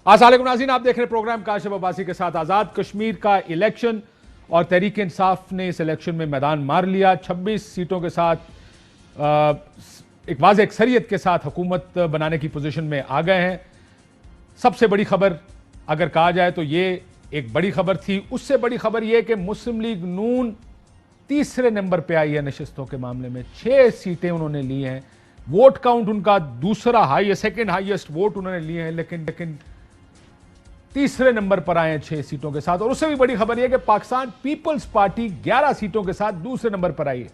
अस्सलाम नाज़रीन, आप देख रहे हैं प्रोग्राम काशिफ अब्बासी के साथ। आज़ाद कश्मीर का इलेक्शन और तहरीक इंसाफ ने इस इलेक्शन में मैदान मार लिया। 26 सीटों के साथ एक वाज़ेह अक्सरियत के साथ हुकूमत बनाने की पोजीशन में आ गए हैं। सबसे बड़ी खबर अगर कहा जाए तो ये एक बड़ी खबर थी। उससे बड़ी खबर यह कि मुस्लिम लीग नून तीसरे नंबर पर आई है नशिस्तों के मामले में। 6 सीटें उन्होंने ली हैं। वोट काउंट उनका दूसरा हाईएस्ट, सेकेंड हाईएस्ट वोट उन्होंने लिए हैं, लेकिन तीसरे नंबर पर आए हैं 6 सीटों के साथ। और उससे भी बड़ी खबर यह कि पाकिस्तान पीपल्स पार्टी 11 सीटों के साथ दूसरे नंबर पर आई है।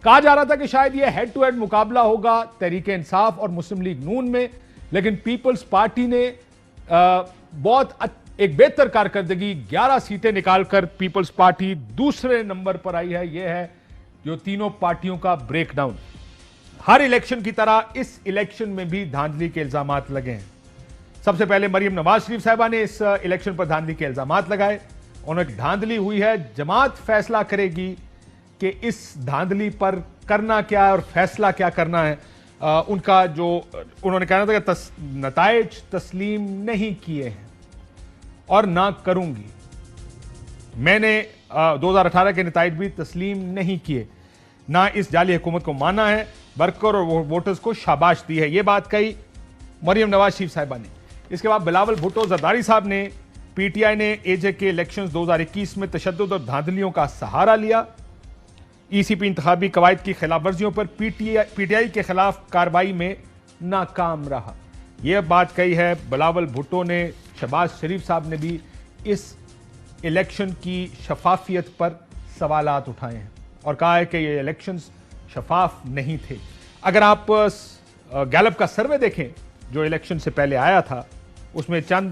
कहा जा रहा था कि शायद यह हेड टू हेड मुकाबला होगा तहरीक इंसाफ और मुस्लिम लीग नून में, लेकिन पीपल्स पार्टी ने बहुत एक बेहतर कारकर्दगी 11 सीटें निकालकर पीपल्स पार्टी दूसरे नंबर पर आई है। यह है जो तीनों पार्टियों का ब्रेकडाउन। हर इलेक्शन की तरह इस इलेक्शन में भी धांधली के इल्जामात लगे हैं। सबसे पहले मरियम नवाज शरीफ साहिबा ने इस इलेक्शन पर धांधली के इल्जामात लगाए। उन्होंने धांधली हुई है, जमात फैसला करेगी कि इस धांधली पर करना क्या है और फैसला क्या करना है। उनका जो उन्होंने कहना था कि नताइज तस्लीम नहीं किए हैं और ना करूंगी। मैंने 2018 के नताइज भी तस्लीम नहीं किए, ना इस जाली हुकूमत को माना है, वर्कर और वोटर्स को शाबाश दी है। यह बात कही मरियम नवाज शरीफ साहिबा ने। इसके बाद बिलावल भुट्टो जरदारी साहब ने पीटीआई ने एजेके इलेक्शंस 2021 में तशद्दुद और धांधलियों का सहारा लिया। ईसीपी इंतखाबी कवायद की खिलाफ वर्जियों पर पीटीआई के खिलाफ कार्रवाई में नाकाम रहा। यह बात कही है बिलावल भुट्टो ने। शहबाज शरीफ साहब ने भी इस इलेक्शन की शफाफियत पर सवालात उठाए हैं और कहा है कि ये इलेक्शंस शफाफ नहीं थे। अगर आप गैलप का सर्वे देखें जो इलेक्शन से पहले आया था, उसमें चंद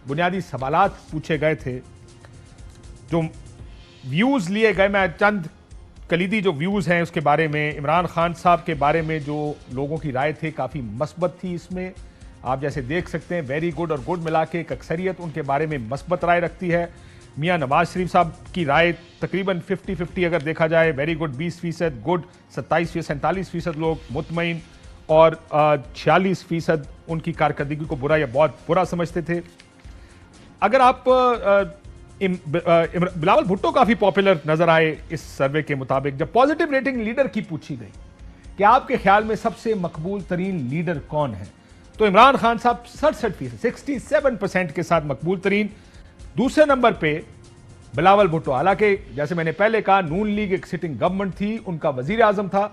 बुनियादी सवालात पूछे गए थे, जो व्यूज़ लिए गए। मैं चंद कलीदी जो व्यूज़ हैं उसके बारे में, इमरान खान साहब के बारे में जो लोगों की राय थे काफ़ी मस्बत थी। इसमें आप जैसे देख सकते हैं वेरी गुड और गुड मिला के एक अक्सरियत उनके बारे में मस्बत राय रखती है। मियाँ नवाज शरीफ साहब की राय तकरीबन 50-50 अगर देखा जाए, वेरी गुड 20%, गुड 27%, 47% लोग मुतमईन और 46% उनकी कारकर्दगी को बुरा या बहुत बुरा समझते थे। अगर आप बिलावल भुट्टो काफी पॉपुलर नजर आए इस सर्वे के मुताबिक। जब पॉजिटिव रेटिंग लीडर की पूछी गई कि आपके ख्याल में सबसे मकबूल तरीन लीडर कौन है, तो इमरान खान साहब 67%, 67% के साथ मकबूल तरीन। दूसरे नंबर पे बिलावल भुट्टो, हालांकि जैसे मैंने पहले कहा नून लीग एक सिटिंग गवर्नमेंट थी, उनका वजीर आजम था।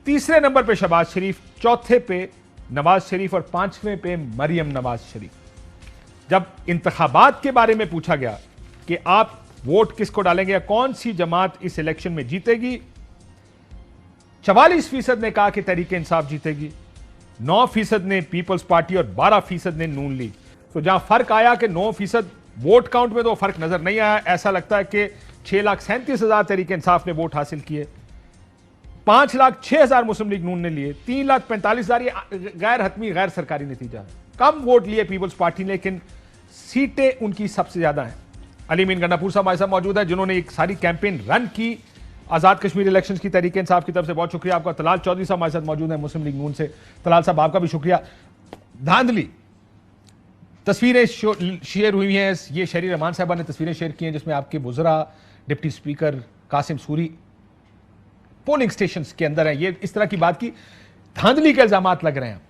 तीसरे नंबर पे शहबाज शरीफ, चौथे पे नवाज शरीफ और 5वें पे मरियम नवाज शरीफ। जब इंतखाबात के बारे में पूछा गया कि आप वोट किसको डालेंगे या कौन सी जमात इस इलेक्शन में जीतेगी, 44% ने कहा कि तहरीक इंसाफ जीतेगी, 9% ने पीपल्स पार्टी और 12% ने नून लीग। तो जहां फर्क आया कि 9% वोट काउंट में तो फर्क नजर नहीं आया। ऐसा लगता है कि 6,37,000 तहरीक इंसाफ ने वोट हासिल किए, 5,06,000 मुस्लिम लीग नून ने लिए, 3,45,000 ये गैर हतमी गैर सरकारी नतीजा है। कम वोट लिए पीपल्स पार्टी, लेकिन सीटें उनकी सबसे ज्यादा हैं। अली मीन गंडापुर साहब हमारे साथ मौजूद है, जिन्होंने एक सारी कैंपेन रन की आजाद कश्मीर इलेक्शंस की तहरीक इंसाफ की तरफ से। बहुत शुक्रिया आपका। तलाल चौधरी साहब हमारे साथ मौजूद है मुस्लिम लीग नून से। तलाल साहब आपका भी शुक्रिया। धांधली तस्वीरें शेयर हुई हैं, ये शहरी रहमान साहबा ने तस्वीरें शेयर की हैं जिसमें आपके बुजरा, deputy speaker Qasim Suri polling stations के अंदर है। ये इस तरह की बात की धांधली के इल्जामात लग रहे हैं।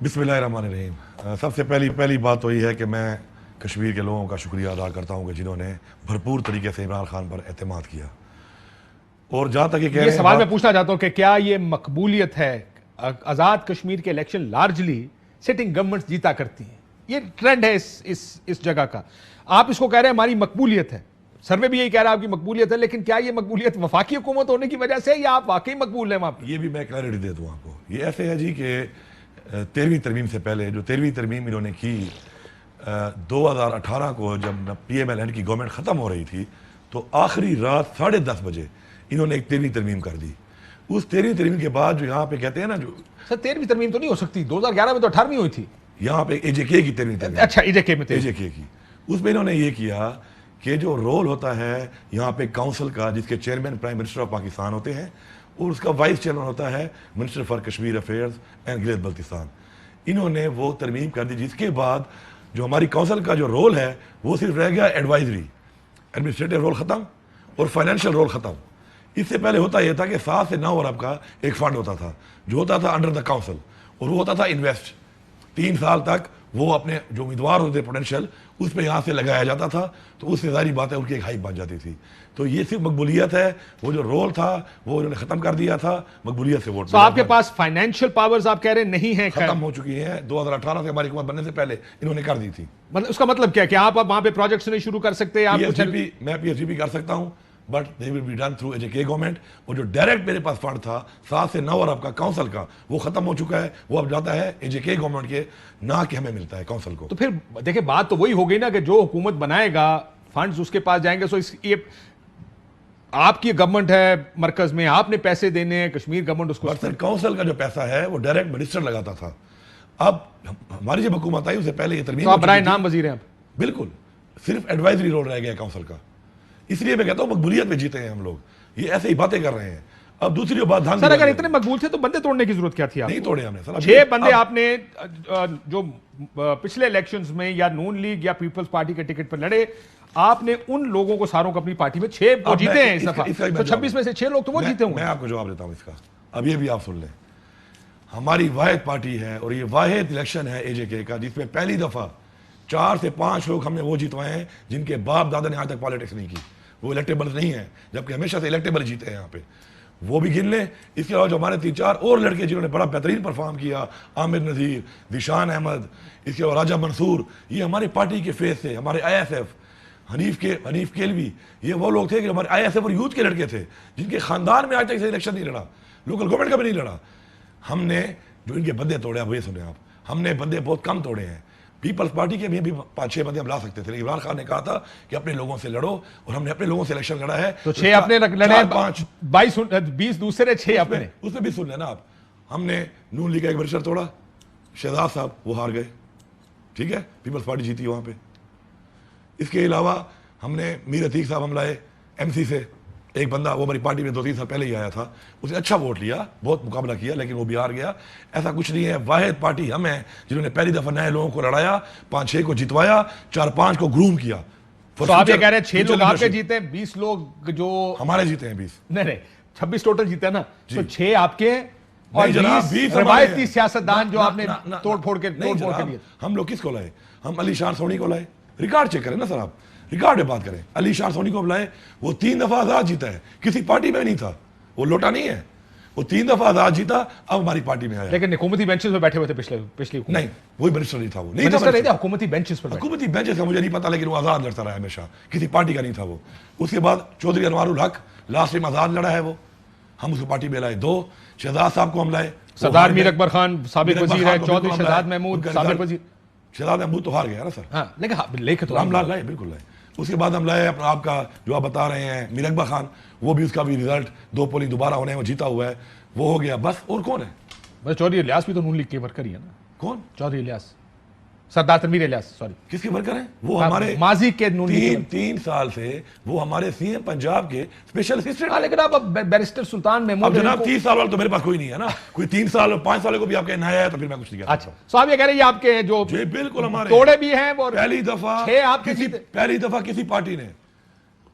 बिस्मिल्लाहिर्रहमानिर्रहीम। सबसे पहली बात तो ये है कि मैं कश्मीर के लोगों का शुक्रिया अदा करता हूं कि जिन्होंने भरपूर तरीके से इमरान खान पर एतमाद किया। और जहां तक ये सवाल मैं पूछना चाहता हूं कि क्या ये मकबूलियत है? आजाद कश्मीर के इलेक्शन लार्जली सिटिंग गवर्नमेंट जीता करती है, ये ट्रेंड है इस जगह का। आप इसको कह रहे हैं हमारी मकबूलियत है, सर्वे भी यही कह रहा है आपकी मकबूलियत है, लेकिन क्या ये मकबूलियत वफाकी हुकूमत होने की वजह से या आप वाकई मकबूल हैं वहां पर? ये भी मैं क्लैरिटी दे दूं आपको। ये ऐसे है जी कि 13वीं तरमीम से पहले जो 13वीं तरमीम इन्होंने की 2018 को, जब PMLN की गवर्नमेंट खत्म हो रही थी, तो आखिरी रात 10:30 बजे इन्होंने एक 13वीं तरमीम कर दी। उस 13वीं तरमीम के बाद जो यहाँ पे कहते हैं ना, जो सर 13वीं तरमीम तो नहीं हो सकती, 2011 में तो 18वीं हुई थी। यहाँ पे AJK की 13वीं तरमीम, अच्छा AJK में AJK की, उसमें इन्होंने ये किया कि जो रोल होता है यहाँ पे काउंसिल का, जिसके chairman prime minister of Pakistan होते हैं और उसका वाइस चेयरमैन होता है minister for Kashmir affairs and Gilgit Baltistan. इन्होंने वो तरमीम कर दी, जिसके बाद जो हमारी काउंसिल का जो रोल है वो सिर्फ रह गया एडवाइजरी, एडमिनिस्ट्रेटिव रोल ख़त्म और फाइनेंशियल रोल ख़त्म। इससे पहले होता यह था कि 7 से 9 अरब का एक फंड होता था जो होता था अंडर द काउंसिल, और वो होता था इन्वेस्ट। 3 साल तक वो अपने जो उम्मीदवार होते पोटेंशियल उस पर यहाँ से लगाया जाता था, तो उससे सारी बातें उनकी एक हाइप बन जाती थी। तो ये सिर्फ मकबूलियत है, वो जो रोल था वो उन्होंने ख़त्म कर दिया था, मकबूलियत से वोट। तो आपके पास फाइनेंशियल पावर्स आप कह रहे हैं नहीं है, खत्म हो चुकी हैं। 2018 से हमारी हुकूमत बनने से पहले इन्होंने कर दी थी। मतलब उसका मतलब क्या है कि आप अब वहां पे प्रोजेक्ट्स नहीं शुरू कर सकते? आप PSGP, मैं PSGP कर सकता हूं, but they will be done through AJK government. और जो डायरेक्ट मेरे पास फंड था 7 से 9 अरब का काउंसिल का, वो खत्म हो चुका है। वो अब जाता है AJK गवर्नमेंट के, ना कि हमें मिलता है काउंसिल को। तो फिर देखिए बात तो वही हो गई ना कि जो हुकूमत बनाएगा फंड्स उसके पास जाएंगे। सो ये आपकी गवर्नमेंट है मरकज में, आपने पैसे देने हैं, कश्मीर गवर्नमेंट उसको। सर काउंसिल का जो पैसा है वो डायरेक्ट मिनिस्टर लगाता था। अब हमारी जब हुकूमत आई उससे पहले ये तरमीम, तो आप बराए नाम वजीर हैं आप? बिल्कुल, सिर्फ एडवाइजरी रोल रह गया काउंसिल का। इसलिए मैं कहता हूँ मकबूलियत में जीते हैं हम लोग, ये ऐसे ही बातें कर रहे हैं। अब दूसरी बात, सर अगर इतने मकबूल थे तो बंदे तोड़ने की जरूरत क्या थी? नहीं तोड़े हमने सर। 6 बंदे आपने जो पिछले इलेक्शंस में या नून लीग या पीपल्स पार्टी के टिकट पर लड़े, आपने उन लोगों को सारों को अपनी पार्टी में 6 वो जीते हैं इस दफा, तो 26 में से 6 लोग तो वो जीते होंगे। मैं आपको जवाब देता हूं इसका, अब ये भी आप सुन लें। हमारी वाहिद पार्टी है और ये वाहिद इलेक्शन है AJK का जिसमें पहली दफा 4 से 5 लोग हमने वो जितवाए हैं जिनके बाप दादा ने आज तक पॉलिटिक्स नहीं की, वो इलेक्टेबल नहीं है, जबकि हमेशा से इलेक्टेबल जीते हैं यहाँ पे, वो भी गिन लें। इसके अलावा जो हमारे 3-4 और लड़के जिन्होंने बड़ा बेहतरीन परफॉर्म किया, आमिर नज़ीर, दिशान अहमद, इसके अलावा राजा मंसूर, ये हमारी पार्टी के फेस थे। हमारे ISF हनीफ केलवी, ये वो लोग थे कि हमारे ISF और यूथ के लड़के थे जिनके खानदान में आज तक इलेक्शन नहीं लड़ा, लोकल गवर्नमेंट का भी नहीं लड़ा। हमने जो इनके बंदे तोड़े, आप ये सुने आप, हमने बंदे बहुत कम तोड़े हैं। पीपल्स पार्टी के भी 5-6 बंदे हम ला सकते थे, लेकिन इमरान खान ने कहा था कि अपने लोगों से लड़ो, और हमने अपने लोगों से इलेक्शन लड़ा है। तो 6 अपने लड़े, 20 दूसरे, 6 अपने। उसमें भी सुन लेना आप, हमने नून लीग का एक बरिस्टर तोड़ा, शहजाद साहब, वो हार गए, ठीक है, पीपल्स पार्टी जीती वहां पे। इसके अलावा हमने मीर अतीक साहब हम लाए MC से, एक बंदा वो हमारी पार्टी में 2-3 साल पहले ही आया था, उसने अच्छा वोट लिया, बहुत मुकाबला किया, लेकिन वो भी हार गया। ऐसा कुछ नहीं है, वाहिद पार्टी हम हैं जिन्होंने पहली दफा नए लोगों को लड़ाया, 5-6 को जितवाया, 4-5 को ग्रूम किया। तो आप ये कह रहे हैं 6 लोग आपके जीते हैं, 20 लोग जो हमारे जीते हैं, 20 नहीं 26 टोटल जीते हैं ना, तो 6 आपके और 20 रवायती सियासतदान जो आपने तोड़ फोड़ के लिए। हम लोग किसको लाए? हम अली शार सोनी को लाए, रिकॉर्ड चेक करें ना सर, आप रिकॉर्ड में बात करें। अली शार सोनी को लाए, वो 3 दफा आजाद जीता है, किसी पार्टी में नहीं था, वो लोटा नहीं है, वो 3 दफा आजाद जीता, अब हमारी पार्टी में आया। लेकिन हुकूमती बेंचेस पे बैठे हुए थे पिछली नहीं, वही मिनिस्टर नहीं था, वो नहीं था, हुकूमती बेंचेस पर। हुकूमती बेंचेस का मुझे नहीं पता, लेकिन वो आजाद लड़ता रहा हमेशा, किसी पार्टी का नहीं था वो। उसके बाद चौधरी अनवारुल हक लास्ट टाइम आजाद लड़ा है, वो हम उसको पार्टी में लाए। 2 शहजाद साहब को हम लाए, सरदार मीर अकबर खान साबिक वजीर है, चौधरी शहजाद महमूद साबिक वजीर। शहजाद महमूद तो हार गया ना सर। हाँ, लेकिन तो रामलाल लाए, बिल्कुल लाए। उसके बाद हम लाए अपना आपका जो आप बता रहे हैं मीर अकबर खान, वो भी उसका भी रिजल्ट 2 पोलिंग दोबारा होने में जीता हुआ है, वो हो गया बस। और कौन है? बस चौधरी इलियास भी तो नून लीग के वर्कर ही है ना। कौन? चौधरी इलियास, सरदार तनवीर इलियास, सॉरी। किसके वर्कर हैं वो? हमारे माजी के नून लीग 3 साल से वो हमारे CM पंजाब के स्पेशल असिस्टेंट। लेकिन अब बैरिस्टर सुल्तान महमूद, अब जनाब 30 साल वाला तो मेरे पास कोई नहीं है ना, कोई 3 साल और 5 साल को भी आपके नया है तो फिर मैं कुछ नहीं कहता। अच्छा, तो आप ये कह रहे हैं आपके हैं जो बिल्कुल हमारे तोड़े भी हैं, और पहली दफा किसी पार्टी ने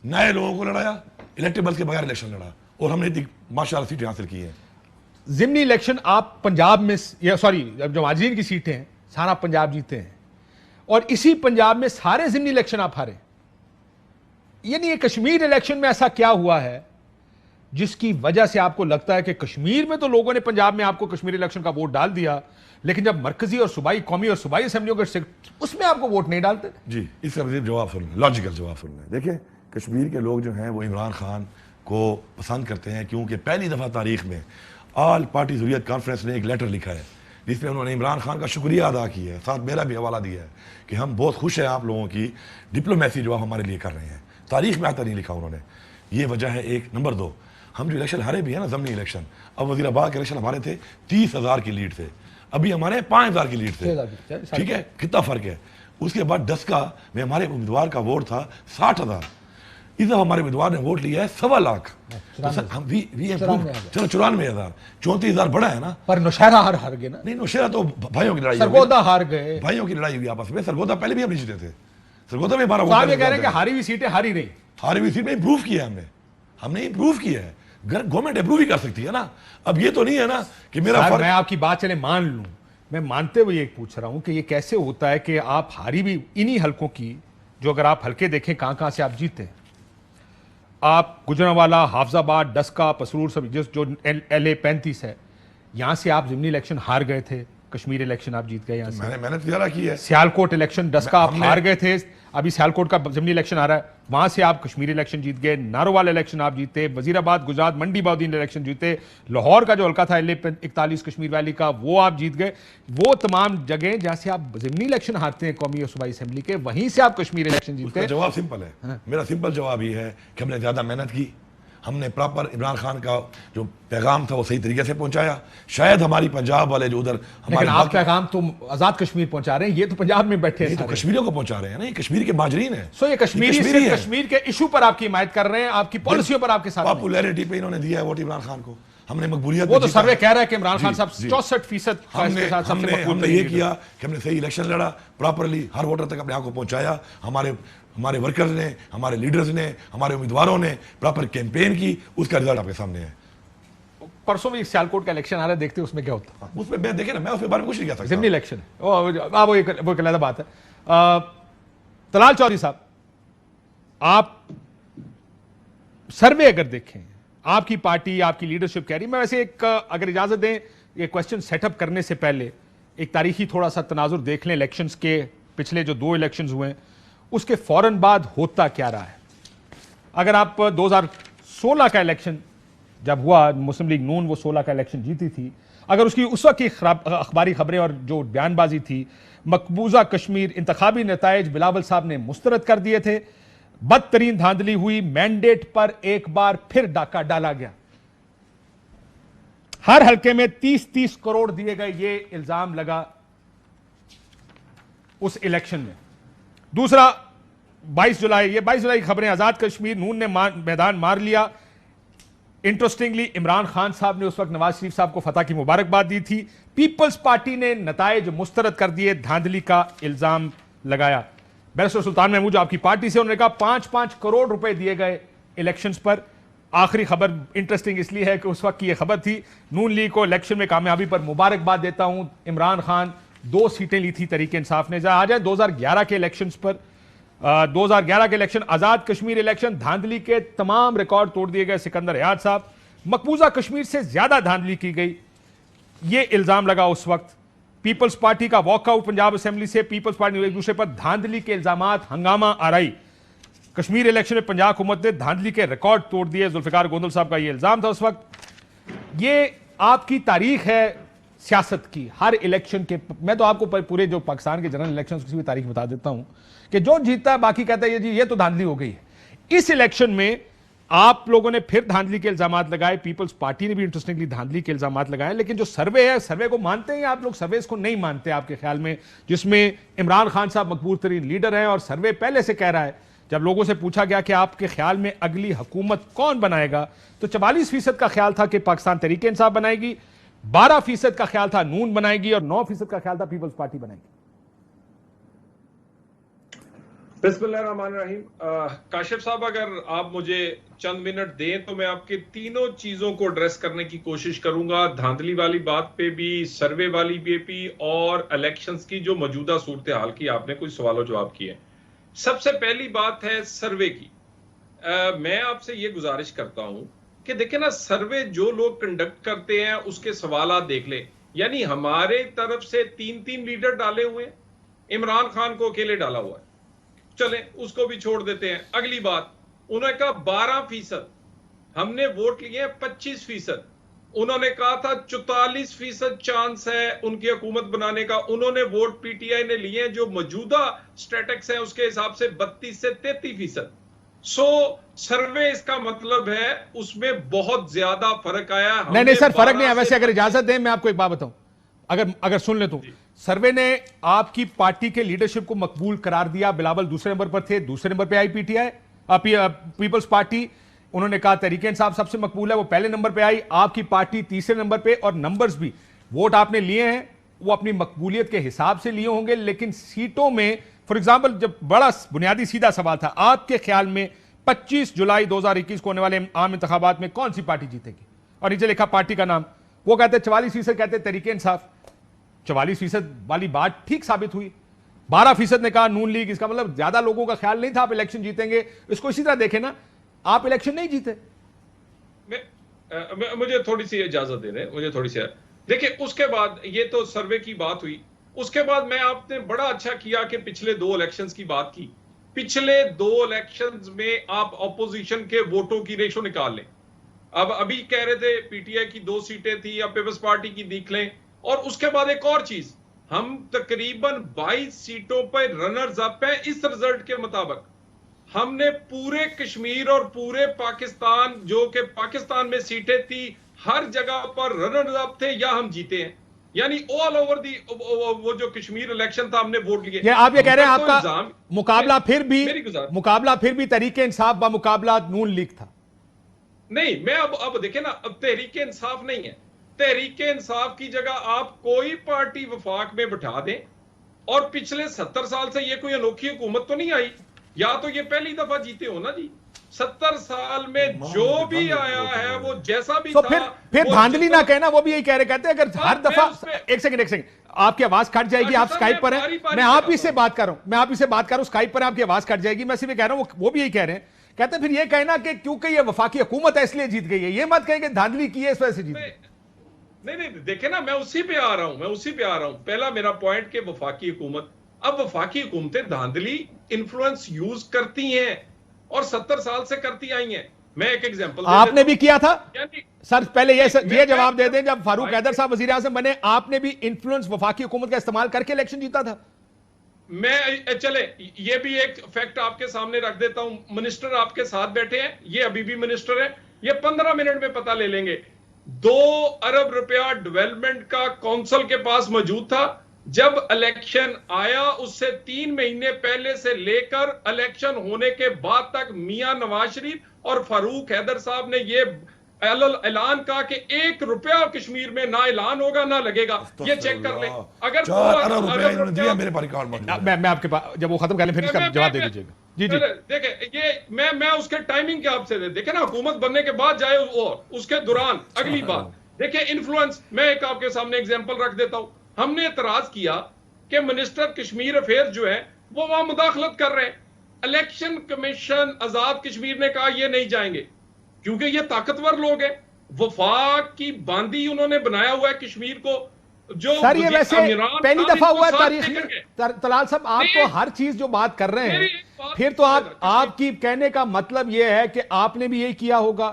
नए लोगों को लड़ाया, इलेक्टेबल्स के बगैर इलेक्शन लड़ा, और हमने माशाल्लाह सीटें हासिल की हैं। जिमनी इलेक्शन आप पंजाब में, या सॉरी जो माजरीन की सीटें हैं सारा पंजाब जीते हैं, और इसी पंजाब में सारे जिमनी इलेक्शन आप हारे। यानी ये कश्मीर इलेक्शन में ऐसा क्या हुआ है जिसकी वजह से आपको लगता है कि कश्मीर में तो लोगों ने पंजाब में आपको कश्मीर इलेक्शन का वोट डाल दिया, लेकिन जब मरकजी और सूबाई, कौमी और सूबाई असेंबलियों के उसमें आपको वोट नहीं डालते? जी, इसका जवाब सुन लें, लॉजिकल जवाब सुन लें। देखिए, कश्मीर के लोग जो हैं वो इमरान खान को पसंद करते हैं, क्योंकि पहली दफ़ा तारीख में ऑल पार्टी हुर्रियत कॉन्फ्रेंस ने एक लेटर लिखा है जिसमें उन्होंने इमरान खान का शुक्रिया अदा किया है, साथ मेरा भी हवाला दिया है कि हम बहुत खुश हैं आप लोगों की डिप्लोमेसी जो आप हमारे लिए कर रहे हैं। तारीख में आता नहीं लिखा उन्होंने, ये वजह है एक। नंबर 2, हम जो इलेक्शन हारे भी है ना, ज़मनी इलेक्शन, अब वज़ीराबाद के इलेक्शन हमारे थे 30,000 की लीड थे, अभी हमारे 5,000 की लीड थे, ठीक है, कितना फ़र्क है। उसके बाद डस्का में हमारे उम्मीदवार का वोट था 60,000, इस दफा हमारे उम्मीदवार ने वोट लिया है 1.25 लाख। तो सर हम भी चलो 94,000, 34,000 बड़ा है ना। पर नौशहरा हार गए ना। नहीं, नौशहरा तो भाइयों की लड़ाई, सरगोदा हार गए, भाइयों की लड़ाई हुई आपस में। सरगोदा पहले भी हम नहीं जीते थे, सरगोदा में 12 वोट। आप ये कह रहे हैं कि हारी हुई सीटें हारी नहीं, हारी हुई सीट में इंप्रूव किया हमने इंप्रूव किया है। गवर्नमेंट इंप्रूव ही कर सकती है ना। अब ये तो नहीं है ना कि मेरा मैं आपकी बात चले मान लूं, मैं मानते हुए ये पूछ रहा हूं कि ये कैसे होता है कि आप हारी भी इन्हीं हलकों की, जो अगर आप हल्के देखें कहां से आप जीते, आप गुजरांवाला, हाफजाबाद, डस्का, पसरूर, सब जो LA 35 है, यहां से आप जिमनी इलेक्शन हार गए थे, कश्मीर इलेक्शन आप जीत गए यहां से। मैंने ज्यादा की है। सियालकोट इलेक्शन, डस्का आप हार गए थे, अभी सियालकोट का जिमनी इलेक्शन आ रहा है, वहां से आप कश्मीर इलेक्शन जीत गए। नारोवाल इलेक्शन आप जीते, वजीराबाद गुजरात मंडी बहाउद्दीन इलेक्शन जीते, लाहौर का जो हल्का था LA 41 कश्मीर वैली का, वो आप जीत गए। वो तमाम जगह जहां से आप जिमनी इलेक्शन हारते हैं कौमी और सूबाई असेंबली के, वहीं से आप कश्मीर इलेक्शन जीते हैं। जवाब सिंपल है, मेरा सिंपल जवाब ये है कि हमने ज्यादा मेहनत की, हमने प्रॉपर इमरान खान का जो पैगाम था वो सही तरीके से पहुंचाया। शायद हमारी पंजाब वाले जो उधर हमारे आप पैगाम तो आजाद कश्मीर पहुंचा रहे हैं, ये तो पंजाब में बैठे हैं, तो कश्मीरियों को पहुंचा रहे हैं ना, ये कश्मीर के माजरीन है। सो ये कश्मीर के इशू पर आपकी हिमायत कर रहे हैं, आपकी पॉलिसियों पर आपके साथ। पॉपुलैरिटी पे इन्होंने दिया है वोट इमरान खान को, हमने मकबूलियत। वो तो सर्वे कह रहा है कि इमरान खान साहब 64% हमने ये किया कि हमने सही इलेक्शन लड़ा, प्रॉपरली हर वोटर तक अपने आप को पहुंचाया। हमारे वर्कर्स ने, हमारे लीडर्स ने, हमारे उम्मीदवारों ने प्रॉपर कैंपेन की, उसका रिजल्ट आपके सामने है। परसों भी सियालकोट का इलेक्शन आ रहा है, देखते हैं उसमें क्या होता है। उसमें मैं देखे ना, मैं उसके बारे में कुछ नहीं कह सकता। जिमनी इलेक्शन है, वो एक अलग बात है। तलाल चौधरी साहब, आप सर्वे अगर देखें, आपकी पार्टी, आपकी लीडरशिप कह रही, मैं वैसे एक अगर इजाजत दें ये क्वेश्चन सेटअप करने से पहले एक तारीखी थोड़ा सा तनाजुर देख लें इलेक्शंस के। पिछले जो 2 इलेक्शंस हुए हैं उसके फौरन बाद होता क्या रहा है। अगर आप 2016 का इलेक्शन जब हुआ, मुस्लिम लीग नून वो 16 का इलेक्शन जीती थी, अगर उसकी उस वक्त की अखबारी खबरें और जो बयानबाजी थी, मकबूजा कश्मीर इंतखाबी नताइज बिलावल साहब ने मुस्तरद कर दिए थे, बदतरीन धांधली हुई, मैंडेट पर एक बार फिर डाका डाला गया, हर हल्के में 30-30 करोड़ दिए गए, ये इल्जाम लगा उस इलेक्शन में। दूसरा 22 जुलाई, ये 22 जुलाई की खबरें, आजाद कश्मीर नून ने मैदान मार लिया। इंटरेस्टिंगली इमरान खान साहब ने उस वक्त नवाज शरीफ साहब को फतह की मुबारकबाद दी थी। पीपल्स पार्टी ने नताइज मुस्तरद कर दिए, धांधली का इल्जाम लगाया। बैरिस्टर सुल्तान महमूद जो आपकी पार्टी से, उन्होंने कहा 5-5 करोड़ रुपए दिए गए इलेक्शंस पर। आखिरी खबर इंटरेस्टिंग इसलिए है कि उस वक्त की यह खबर थी, नून लीग को इलेक्शन में कामयाबी पर मुबारकबाद देता हूं, इमरान खान 2 सीटें ली थी तरीके इंसाफ ने। आ जाए 2011 के इलेक्शंस पर। 2011 के इलेक्शन, आजाद कश्मीर इलेक्शन, धांधली के तमाम रिकॉर्ड तोड़ दिए गए सिकंदर हयात साहब, मकबूजा कश्मीर से ज्यादा धांधली की गई, ये इल्जाम लगा उस वक्त। पीपल्स पार्टी का वॉकआउट पंजाब असेंबली से, पीपल्स पार्टी ने एक दूसरे पर धांधली के इल्जामात, हंगामा आराई। कश्मीर इलेक्शन में पंजाब हुकूमत ने धांधली के रिकॉर्ड तोड़ दिए, जुल्फिकार गोंदल साहब का यह इल्जाम था उस वक्त। ये आपकी तारीख है सियासत की, हर इलेक्शन के। मैं तो आपको पूरे जो पाकिस्तान के जनरल इलेक्शन की भी तारीख बता देता हूं कि जो जीतता है बाकी कहता है जी ये तो धांधली हो गई है। इस इलेक्शन में आप लोगों ने फिर धांधली के इल्जामात लगाए, पीपल्स पार्टी ने भी इंटरेस्टिंगली धांधली के इल्जामात लगाए। लेकिन जो सर्वे है, सर्वे को मानते हैं आप लोग, सर्वे को नहीं मानते आपके ख्याल में, जिसमें इमरान खान साहब मकबूल तरीन लीडर हैं और सर्वे पहले से कह रहा है, जब लोगों से पूछा गया कि आपके ख्याल में अगली हुकूमत कौन बनाएगा, तो 44% का ख्याल था कि पाकिस्तान तहरीक इंसाफ बनाएगी, 12% का ख्याल था नून बनाएगी और 9% का ख्याल था पीपल्स पार्टी बनाएगी। बिस्मिल्लाहिर्रहमानिर्रहीम। काशिफ साहब, अगर आप मुझे चंद मिनट दें तो मैं आपके तीनों चीजों को एड्रेस करने की कोशिश करूंगा। धांधली वाली बात पे भी, सर्वे वाली भी और इलेक्शंस की जो मौजूदा सूरत हाल की आपने कुछ सवालों जवाब किए। सबसे पहली बात है सर्वे की। मैं आपसे ये गुजारिश करता हूं कि देखें ना, सर्वे जो लोग कंडक्ट करते हैं उसके सवाल देख ले। यानी हमारे तरफ से 3 लीडर डाले हुए हैं, इमरान खान को अकेले डाला हुआ है, चले उसको भी छोड़ देते हैं। अगली बात, उन्होंने कहा 12%, हमने वोट लिए हैं 25%। उन्होंने कहा था 44% चांस है उनकी हुकूमत बनाने का, उन्होंने वोट पीटीआई ने लिए हैं जो मौजूदा स्टेटिक्स है उसके हिसाब से 32 से 33%। सो सर्वे इसका मतलब है उसमें बहुत ज्यादा फर्क आया। नहीं सर, फर्क नहीं है। वैसे अगर इजाजत दें मैं आपको एक बात बताऊं, अगर सुन ले तो सर्वे ने आपकी पार्टी के लीडरशिप को मकबूल करार दिया। बिलावल दूसरे नंबर पर थे, दूसरे नंबर पे आई पीटीआई, पीपल्स पार्टी, उन्होंने कहा तहरीक इंसाफ सबसे मकबूल है, वो पहले नंबर पे आई, आपकी पार्टी तीसरे नंबर पे, और नंबर्स भी वोट आपने लिए हैं वो अपनी मकबूलियत के हिसाब से लिए होंगे, लेकिन सीटों में फॉर एग्जाम्पल, जब बड़ा बुनियादी सीधा सवाल था, आपके ख्याल में 25 जुलाई 2021 को होने वाले आम इंतखाबात में कौन सी पार्टी जीतेगी? और नीचे लिखा पार्टी का नाम, वो कहते 44% कहते तहरीक इंसाफ। 44% वाली बात ठीक साबित हुई। 12% ने कहा नून लीग, इसका मतलब ज्यादा लोगों का ख्याल नहीं था आप इलेक्शन जीतेंगे। इसको इसी तरह देखें ना, आप इलेक्शन नहीं जीते। मुझे थोड़ी सी इजाजत दे दें, मुझे थोड़ी सी। देखिए, उसके बाद ये तो सर्वे की बात हुई, उसके बाद मैं आपने बड़ा अच्छा किया कि पिछले 2 इलेक्शंस की बात की। पिछले 2 इलेक्शंस में आप ऑपोजिशन के वोटों की रेशो निकाल लें। अब अभी कह रहे थे पीटीआई की 2 सीटें थी, या पीपल्स पार्टी की देख लें। और उसके बाद एक और चीज, हम तकरीबन 22 सीटों पर रनर्स अप हैं इस रिजल्ट के मुताबिक। हमने पूरे कश्मीर और पूरे पाकिस्तान, जो कि पाकिस्तान में सीटें थी, हर जगह पर रनर्स अप थे या हम जीते हैं। यानी ऑल ओवर दी वो जो कश्मीर इलेक्शन था, हमने वोट लिए। आप ये कह रहे हैं तो आपका मुकाबला फिर भी तहरीक इंसाफ बा मुकाबला नून लीग था? नहीं, मैं अब देखे ना, अब तहरीक इंसाफ नहीं है। तहरीक इंसाफ की जगह आप कोई पार्टी वफाक में बिठा दें, और पिछले 70 साल से ये कोई अनोखी हुकूमत तो नहीं आई, या तो ये पहली दफा जीते हो ना जी। 70 साल में जो भी आया है वो जैसा भी तो था, फिर धांधली ना कहना, वो भी यही कह रहे, कहते हैं अगर हर दफा। एक सेकंड, आपकी आवाज कट जाएगी, आप स्काइप पर हैं, मैं आप ही से बात कर रहा हूं, स्काइप पर आपकी आवाज कट जाएगी। मैं सिर्फ कह रहा हूं, वो भी यही कह रहे हैं, कहते फिर ये कहना कि क्योंकि ये वफाकी हुकूमत है इसलिए जीत गई है, ये मत कहें कि धांधली की है इस वजह से जीत गई। नहीं, देखे ना, मैं उसी पे आ रहा हूं। पहला मेरा पॉइंट कि वफाकी हुकूमत, अब वफाकी हुकूमतें धांधली इन्फ्लुएंस यूज करती हैं, और 70 साल से करती आई हैं। मैं एक एग्जांपल, आपने भी किया था सर, पहले ये जवाब दे दें, जब फारूक हैदर साहब वजीर आज़म बने, आपने भी इन्फ्लुएंस वफाकी हुकूमत का इस्तेमाल करके इलेक्शन जीता था। मैं चले ये भी एक फैक्ट आपके सामने रख देता हूं। मिनिस्टर आपके साथ बैठे हैं, ये अभी भी मिनिस्टर है, ये 15 मिनट में पता ले लेंगे। 2 अरब रुपया डेवलपमेंट का काउंसिल के पास मौजूद था। जब इलेक्शन आया, उससे 3 महीने पहले से लेकर इलेक्शन होने के बाद तक मियां नवाज शरीफ और फारूक हैदर साहब ने ये ऐलान कहा कि 1 रुपया कश्मीर में ना ऐलान होगा ना लगेगा। ये चेक कर ले। अगर 4 अरब रुपया दिया मेरे पास रिकॉर्ड मौजूद है। मैं आपके पास, जब वो खत्म कर लें फिर इसका जवाब दे दीजिएगा। जी देखे, ये मैं उसके टाइमिंग के आपसे देखे ना, हुकूमत बनने के बाद जाए और उसके दौरान अगली बात देखिए इन्फ्लुएंस। मैं एक आपके सामने एग्जांपल रख देता हूं। हमने एतराज किया कि मिनिस्टर कश्मीर अफेयर जो है वो वहां मुदाखलत कर रहे हैं। इलेक्शन कमीशन आजाद कश्मीर ने कहा ये नहीं जाएंगे, क्योंकि ये ताकतवर लोग हैं। वफाक की बांदी उन्होंने बनाया हुआ है कश्मीर को। जो सर ये वैसे पहली दफा हुआ है तारीख में। तलाल साहब, आप तो हर चीज जो बात कर रहे हैं, फिर तो आपकी कहने का मतलब यह है कि आपने भी यही किया होगा,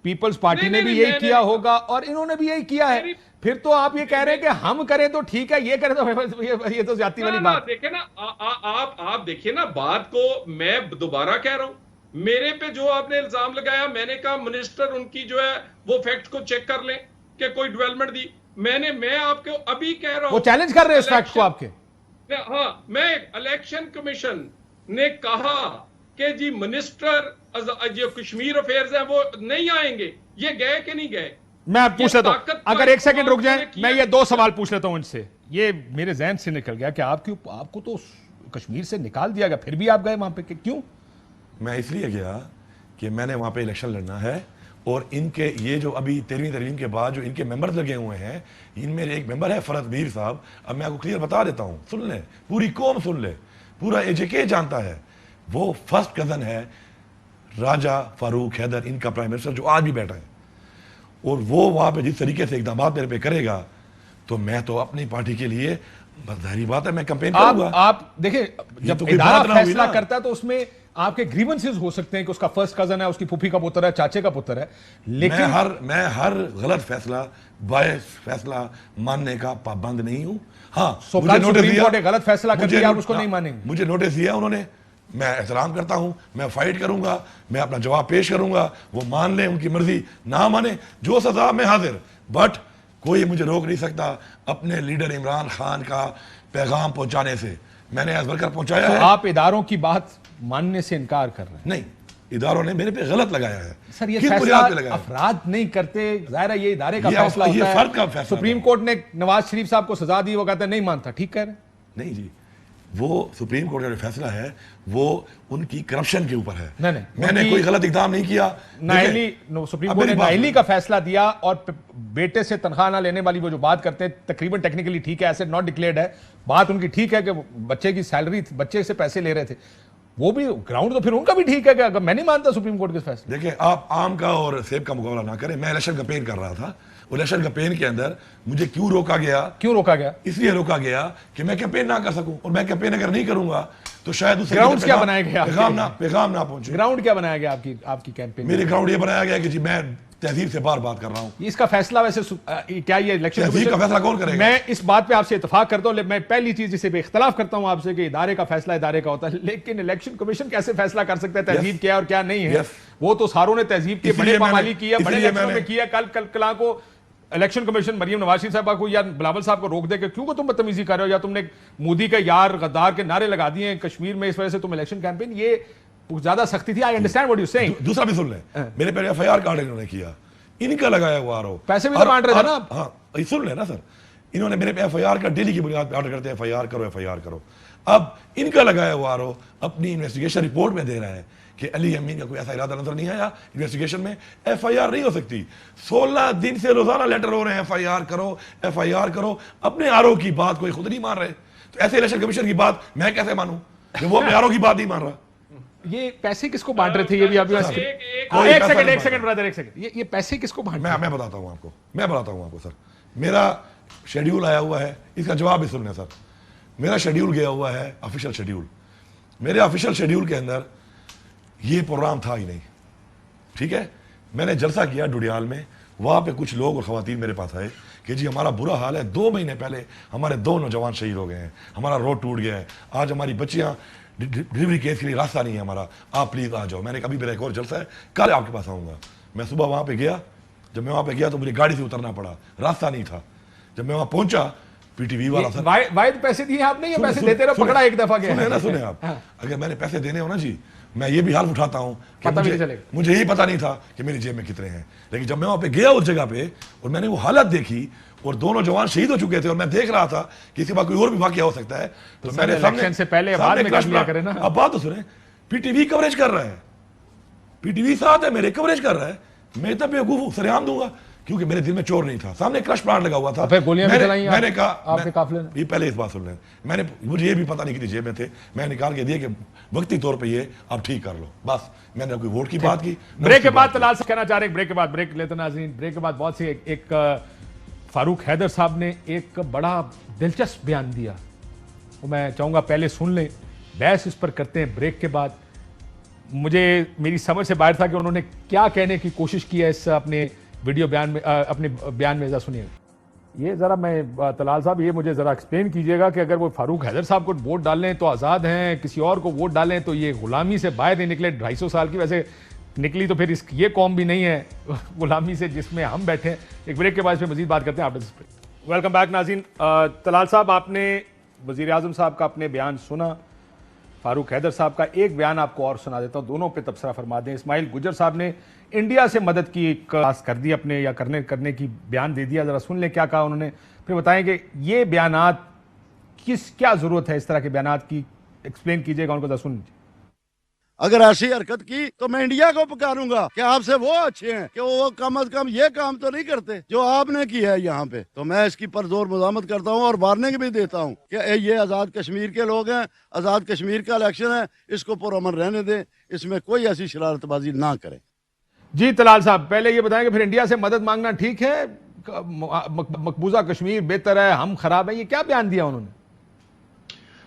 पीपल्स पार्टी ने भी यही किया होगा, और इन्होंने भी यही किया है। फिर तो आप ये कह रहे हैं कि हम करें तो ठीक है, ये करें तो ये तो ज्यादती वाली बात। देखिए ना, आप देखिए ना बात को। मैं दोबारा कह रहा हूं, मेरे पे जो आपने इल्जाम लगाया, मैंने कहा मिनिस्टर उनकी जो है वो फैक्ट को चेक कर लें कि कोई डेवलपमेंट दी। मैं आपको अभी कह रहा हूं, वो चैलेंज कर रहे हैं इस फैक्ट को आपके। हाँ, मैं इलेक्शन कमीशन ने कहा कि जी मिनिस्टर जो कश्मीर अफेयर्स हैं वो नहीं आएंगे। ये गए कि नहीं गए? मैं पूछ लेता हूं, अगर एक सेकंड रुक जाए, मैं ये 2 सवाल पूछ लेता हूं इनसे। ये मेरे जहन से निकल गया कि आपको तो कश्मीर से निकाल दिया गया, फिर भी आप गए वहां पे, क्यों? मैं इसलिए गया कि मैंने वहां पे इलेक्शन लड़ना है, और इनके ये जो अभी 13वीं तरमीम के बाद जो इनके मेंबर्स लगे हुए हैं, इनमें एक मेंबर है फरत मीर साहब। अब मैं आपको क्लियर बता देता हूं, सुन ले, पूरी कौम सुन ले, पूरा एजेके जानता है। वो फर्स्ट कजन है राजा फारूक हैदर, इनका प्राइम मिनिस्टर जो आज भी बैठा है। और वो वहां पे जिस तरीके से इकदाम मेरे पे करेगा, तो मैं तो अपनी पार्टी के लिए जाहिर बात है मैं कैंपेन करूंगा। आप देखिए, जब तो इदारा फैसला करता है तो उसमें आपके ग्रीवेंसेस हो सकते हैं कि उसका फर्स्ट कजन है, उसकी फूफी का पुत्र है, चाचे का पुत्र है, लेकिन मैं हर गलत फैसला, बायस फैसला मानने का पाबंद नहीं हूं। हाँ, मुझे नोटिस दिया, गलत फैसला कर दिया, आप उसको नहीं मानेंगे। मुझे नोटिस दिया उन्होंने, मैं एहतराम करता हूं, मैं फाइट करूंगा, मैं अपना जवाब पेश करूंगा। वो मान ले, उनकी मर्जी, ना माने, जो सजा मैं हाजिर। बट कोई मुझे रोक नहीं सकता अपने लीडर इमरान खान का पैगाम पहुंचाने से। मैंने एज वर्कर पहुंचाया है। आप इदारों की बात मानने से इनकार कर रहे हैं? नहीं, इदारों ने मेरे पे गलत लगाया है। सर ये किस फैसला बुनियाद पे लगाया? अफराद नहीं करते, जाहिर है ये इदारे का ये फैसला ये होता है। फर्द का फैसला सुप्रीम था। कोर्ट ने नवाज शरीफ साहब को सजा दी, वो कहते हैं नहीं मानता, ठीक कह रहे हैं। नहीं जी, वो सुप्रीम कोर्ट का जो फैसला है वो उनकी करप्शन के ऊपर है। नहीं, मैंने कोई गलत इकदाम नहीं किया। नाइली सुप्रीम कोर्ट ने नाइली का फैसला दिया और बेटे से तनख्वाह ना लेने वाली वो जो बात करते हैं, तकरीबन टेक्निकली ठीक है, एसेट नॉट डिक्लेयर्ड है, बात उनकी ठीक है कि बच्चे की सैलरी, बच्चे से पैसे ले रहे थे, वो भी ग्राउंड तो फिर उनका भी ठीक है कि अगर मैं नहीं मानता सुप्रीम कोर्ट के फैसले। देखिए, आप आम का और सेब का मुकाबला ना करें। मैं इलेक्शन कैंपेन कर रहा था, इलेक्शन कैंपेन के अंदर मुझे क्यों रोका गया? इसलिए रोका गया कि मैं कैंपेन ना कर सकूं, और मैं कैंपेन अगर नहीं करूंगा तो शायद उस ग्राउंड क्या बनाया गया? पैगाम ना पहुंचे। ग्राउंड क्या बनाया गया आपकी कैंपेन? मेरे ग्राउंड ये बनाया गया कि जी मैं तहजीब से बार बात कर रहा हूं। इसका फैसला वैसे क्या ये इलेक्शन तहजीब का फैसला कौन करेगा? मैं इस बात पे आपसे इत्तेफाक करता हूं, मैं पहली चीज जिसे इख्तलाफ करता हूं आपसे कि इदारे का फैसला इदारे का होता है, लेकिन इलेक्शन कमीशन कैसे फैसला कर सकता है तहजीब क्या और क्या नहीं है? वो तो सारों ने तहजीब के बड़े पामाली किया, बड़े इलेक्शनों में किया। कल को इलेक्शन कमीशन मरियम नवाज शरीफ साहब को या बिलावल साहब को रोक दे के क्यों को तुम बदतमीजी कर रहे हो, या तुमने मोदी का यार गद्दार के नारे लगा दिए कश्मीर में, इस वजह से तुम इलेक्शन कैंपेन, ये ज्यादा सख्ती थी। I understand what you saying. दूसरा भी सुन लें, मेरे पे एफआईआर कार्ड इन्होंने किया, इनका लगाया हुआ आरोप। पैसे भी तो बांट रहे थे ना। हाँ, सुन लेना सर, इन्होंने मेरे पे एफआईआर का डेली की बुनियाद पे ऑर्डर करते हैं एफआईआर करो। अब इनका लगाया हुआ आरोप अपनी इन्वेस्टिगेशन रिपोर्ट में दे रहा है कि अली अमीन का कोई ऐसा इरादा नजर नहीं आया, इन्वेस्टिगेशन में एफआईआर नहीं हो सकती। 16 दिन से रोजाना लेटर हो रहे हैं एफआईआर करो। अपने आरोप की बात कोई खुद नहीं मान रहे, तो ऐसे इलेक्शन कमीशन की बात मैं कैसे मानूं जब वो अपने आरोप की बात नहीं मान रहा? ये पैसे किसको बांट रहे थे? ये भी आप एक सेकंड ब्रदर, एक सेकंड, ये पैसे किसको बांट? मैं बताता हूं आपको सर। मेरा शेड्यूल आया हुआ है, इसका जवाब भी सुन लें सर। मेरा शेड्यूल गया हुआ है, ऑफिशियल शेड्यूल। मेरे ऑफिशियल शेड्यूल के अंदर ये प्रोग्राम था ही नहीं, ठीक है। मैंने जलसा किया डुडियाल में, वहां पे कुछ लोग और खवातीन मेरे पास आए कि जी हमारा बुरा हाल है, 2 महीने पहले हमारे 2 नौजवान शहीद हो गए हैं, हमारा रोड टूट गया है, आज हमारी बच्चियां डिलीवरी केस के लिए रास्ता नहीं है हमारा, आप प्लीज आ जाओ। मैंने कभी मेरा एक और जलसा है, कल आपके पास आऊंगा। मैं सुबह वहां पे गया, जब मैं वहां पे गया तो मुझे गाड़ी से उतरना पड़ा, रास्ता नहीं था। जब मैं वहां पहुंचा, पीटीवी वाला सर, वायद पैसे दिए आपने या पैसे देते रहो, पकड़ा एक दफा गया? सुने आप, अगर मैंने पैसे देने हो ना जी, मैं ये भी हाल उठाता हूं कि पता भी नहीं चलेगा। मुझे यही पता नहीं था कि मेरी जेब में कितने हैं। लेकिन जब मैं वहां पे गया उस जगह पे और मैंने वो हालत देखी और 2 नौजवान शहीद हो चुके थे और मैं देख रहा था कि इसके बाद कोई और भी वाकया हो सकता है, तो मैंने इलेक्शन से पहले बाद में कर लिया करें ना। अब बात तो सुने, पीटीवी कवरेज कर रहा है, पीटीवी साथ है मेरे, कवरेज कर रहा है, मैं तब बेवकूफ सरेआम दूंगा क्योंकि मेरे दिल में चोर नहीं था। सामने क्रश प्लांट लगा हुआ था, मैंने कहा आपके काफिले ने, ये पहले इस बात सुन लें, मुझे ये भी पता नहीं कि जेब में थे, मैं निकाल के दिए कि वक्ती तौर पे ये आप ठीक कर लो, बस। मैंने कोई वोट की बात की। ब्रेक के बाद तलाल से कहना चाह रहे हैं, ब्रेक के बाद ब्रेक लेते नाज़रीन। ब्रेक के बाद बहुत से एक फारूक हैदर साहब ने एक बड़ा दिलचस्प बयान दिया, वो मैं चाहूंगा पहले सुन लें, बहस इस पर करते हैं ब्रेक के बाद। मुझे मेरी समझ से बाहर था कि उन्होंने क्या कहने की कोशिश की है इस अपने वीडियो बयान में, अपने बयान में। जरा सुनिए ये, जरा मैं तलाल साहब ये मुझे जरा एक्सप्लेन कीजिएगा कि अगर वो फारूक हैदर साहब को वोट डालें तो आज़ाद हैं, किसी और को वोट डालें तो ये गुलामी से बाहर नहीं निकले। 250 साल की वैसे निकली तो फिर ये कौम भी नहीं है गुलामी से जिसमें हम बैठे हैं। एक ब्रेक के बाद फिर मजीद बात करते हैं आफ्टर। वेलकम बैक नाज़रीन। तलाल साहब, आपने वज़ीर आज़म साहब का अपने बयान सुना, फारूक हैदर साहब का एक बयान आपको और सुना देता हूं, दोनों पे तबसरा फरमा दें। इस्माइल गुजर साहब ने इंडिया से मदद की आस कर दी अपने, या करने की बयान दे दिया, जरा सुन लें क्या कहा उन्होंने, फिर बताएं कि ये बयानात क्या जरूरत है इस तरह के बयानात की, एक्सप्लेन कीजिएगा उनको, जरा सुन लीजिए। अगर ऐसी हरकत की तो मैं इंडिया को पुकारूंगा कि आपसे वो अच्छे हैं कि वो कम अज कम ये काम तो नहीं करते जो आपने किया है यहाँ पे। तो मैं इसकी परजोर मुजामत करता हूँ और वार्निंग भी देता हूँ कि ये आज़ाद कश्मीर के लोग हैं, आज़ाद कश्मीर का इलेक्शन है, इसको पुरअमन रहने दें, इसमें कोई ऐसी शरारतबाजी ना करें। जी तलाल साहब, पहले ये बताएं कि फिर इंडिया से मदद मांगना ठीक है, मकबूजा कश्मीर बेहतर है, हम खराब है, ये क्या बयान दिया उन्होंने?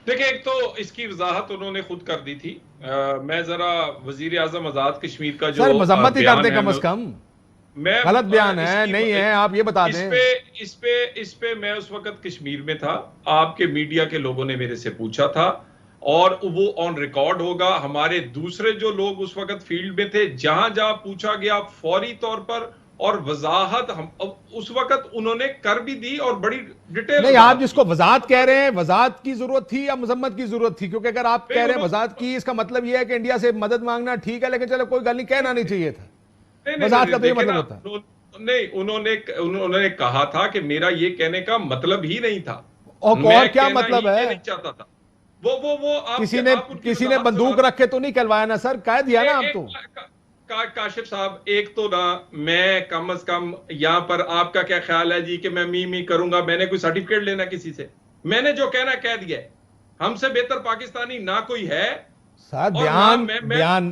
देखिए, एक तो इसकी वजाहत उन्होंने खुद कर दी थी। मैं जरा वजीर आजम आजाद कश्मीर का जो मजम्मत ही करते कम से कम, मैं गलत बयान है नहीं है, आप ये बता दें। इस पे मैं उस वक्त कश्मीर में था, आपके मीडिया के लोगों ने मेरे से पूछा था और वो ऑन रिकॉर्ड होगा। हमारे दूसरे जो लोग उस वक्त फील्ड में थे, जहां जहां पूछा गया फौरी तौर पर और वजाहत हम उस वक्त उन्होंने कर भी दी और बड़ी डिटेल। नहीं, आप जिसको वजाहत कह रहे हैं, वजाहत की जरूरत थी या मजम्मत की जरूरत थी? क्योंकि अगर आप कह रहे हैं वजाहत की, इसका मतलब यह है कि इंडिया से मदद मांगना ठीक है, लेकिन चलो कोई गल नहीं, कहना नहीं चाहिए था। वजाहत का तो ये मतलब होता है। नहीं, उन्होंने कहा था कि मेरा ये कहने का मतलब ही नहीं था। और क्या मतलब है? नहीं चाहता था वो किसी ने बंदूक रख के तो नहीं कहलवाया ना सर, कह दिया ना आप तो। काशिफ साहब, एक तो ना, मैं कम अज कम यहां पर आपका क्या ख्याल है जी कि मैं मी करूंगा? मैंने कोई सर्टिफिकेट लेना किसी से? मैंने जो कहना कह दिया है। हमसे बेहतर पाकिस्तानी ना कोई है। सर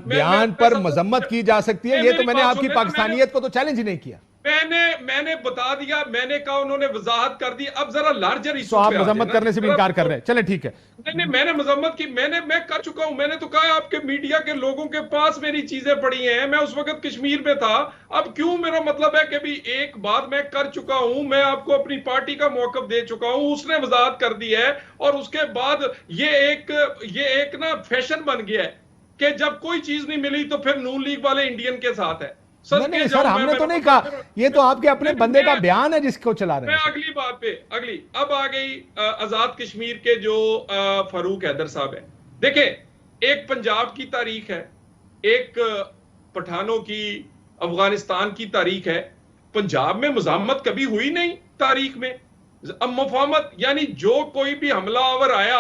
बयान पर मजम्मत की जा सकती है, ये तो मैंने आपकी पाकिस्तानियत को तो चैलेंज ही नहीं किया। मैंने बता दिया, मैंने कहा, उन्होंने वजाहत कर दी। अब जरा लार्जर इशू तो आप मजम्मत करने से भी इनकार कर रहे हैं? चले ठीक है। नहीं, मैंने मजम्मत की, मैं कर चुका हूं। मैंने तो कहा आपके मीडिया के लोगों के पास मेरी चीजें पड़ी हैं। मैं उस वक्त कश्मीर में था। अब क्यों, मेरा मतलब है कि भी एक बात मैं कर चुका हूं। मैं आपको अपनी पार्टी का मौकफ दे चुका हूं, उसने वजाहत कर दी है। और उसके बाद ये एक ना फैशन बन गया है कि जब कोई चीज नहीं मिली तो फिर नून लीग वाले इंडियन के साथ है। नहीं सर, हमने तो नहीं कहा, ये तो आपके अपने बंदे का बयान है जिसको चला रहे हैं। मैं अगली बात पे अब आ गई आजाद कश्मीर के जो फारूक हैदर साहब है। देखें, एक पंजाब की तारीख है, एक पठानों की, अफगानिस्तान की तारीख है। पंजाब में मुजामत कभी हुई नहीं तारीख में। अब मुफाहमत यानी जो कोई भी हमलावर आया,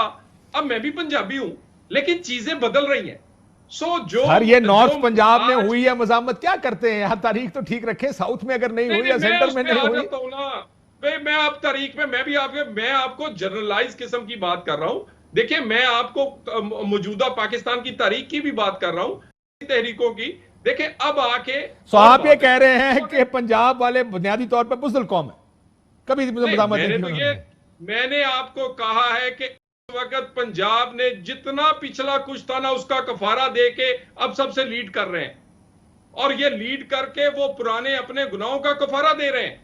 अब मैं भी पंजाबी हूं, लेकिन चीजें बदल रही हैं। सर ये नॉर्थ पंजाब में हुई है मुजामत, क्या करते हैं यार? तारीख तो ठीक रखे, साउथ में अगर नहीं हुई या सेंटर में नहीं हुई। मैं आप तारीख में, मैं आपको जनरलाइज किस्म की बात कर रहा हूं। देखिए, मैं आपको मौजूदा पाकिस्तान की तारीख की भी बात कर रहा हूं, तहरीकों की। देखिए, अब आके तो आप ये कह रहे हैं कि पंजाब वाले बुनियादी तौर पर बुज़दिल कौम है, कभी मुजामत नहीं की? मैंने आपको कहा है कि वक्त पंजाब ने जितना पिछला कुछ था ना, उसका कफारा दे के अब सबसे लीड कर रहे हैं। और ये लीड करके वो पुराने अपने गुनाहों का कफारा दे रहे हैं।